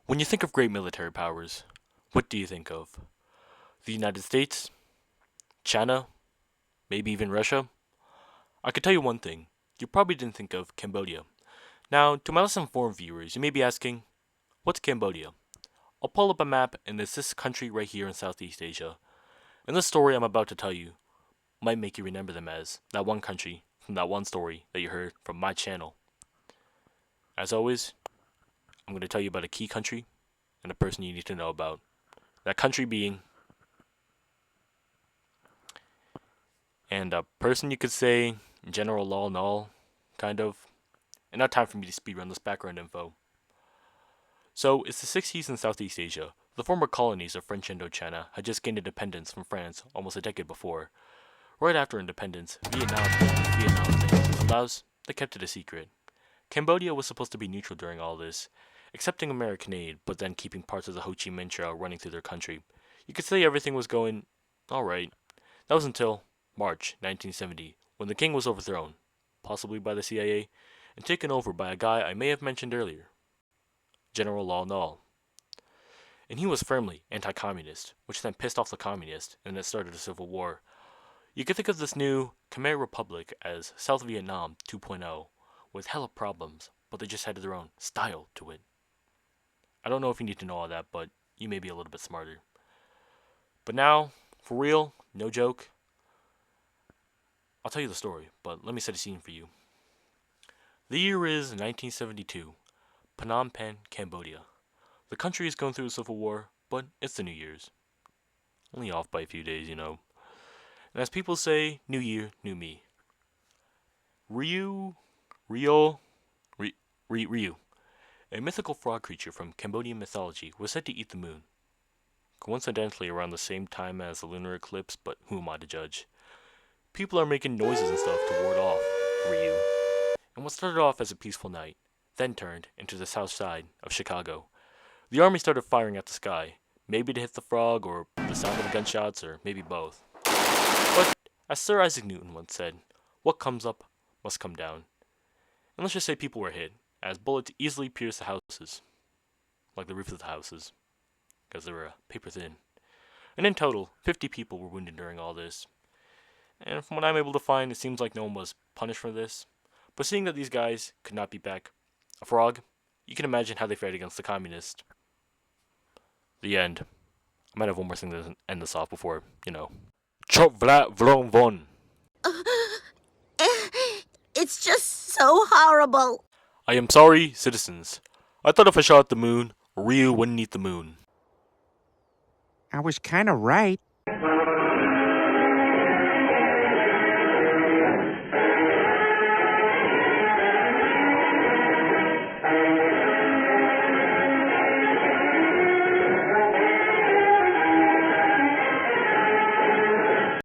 When you think of great military powers, what do you think of? The United States? China? Maybe even Russia? I could tell you one thing. You probably didn't think of Cambodia. Now, to my less informed viewers, you may be asking, what's Cambodia? I'll pull up a map and it's this country right here in Southeast Asia. And this story I'm about to tell you might make you remember them as that one country from that one story that you heard from my channel. As always, I'm going to tell you about a key country and a person you need to know about. That country being, and a person you could say, general law and all, kind of. And now time for me to speedrun this background info. So, it's the 60s in Southeast Asia. The former colonies of French Indochina had just gained independence from France almost a decade before. Right after independence, Vietnam joined the Vietnam thing, and Laos, they kept it a secret. Cambodia was supposed to be neutral during all this, accepting American aid, but then keeping parts of the Ho Chi Minh Trail running through their country. You could say everything was going alright. That was until March 1970, when the king was overthrown, possibly by the CIA, and taken over by a guy I may have mentioned earlier, General Law Nol. And he was firmly anti-communist, which then pissed off the communists, and it started a civil war. You could think of this new Khmer Republic as South Vietnam 2.0, with hella problems, but they just had their own style to it. I don't know if you need to know all that, but you may be a little bit smarter. But now, for real, no joke, I'll tell you the story, but let me set a scene for you. The year is 1972, Phnom Penh, Cambodia. The country is going through a civil war, but it's the New Year's. Only off by a few days, you know. And as people say, New Year, New Me. Ryu, Ryo, Ryu, a mythical frog creature from Cambodian mythology, was said to eat the moon. Coincidentally around the same time as the lunar eclipse, but who am I to judge? People are making noises and stuff to ward off Ryu. And what started off as a peaceful night, then turned into the south side of Chicago. The army started firing at the sky, maybe to hit the frog, or the sound of the gunshots, or maybe both. But, as Sir Isaac Newton once said, what comes up must come down. And let's just say people were hit, as bullets easily pierced the houses. Like the roof of the houses. Because they were paper thin. And in total, 50 people were wounded during all this. And from what I'm able to find, it seems like no one was punished for this. But seeing that these guys could not beat back a frog, you can imagine how they fared against the communists. The end. I might have one more thing to end this off before, Chop vlat vlong von. It's just so horrible. I am sorry, citizens. I thought if I shot at the moon, Ryu wouldn't eat the moon. I was kinda right.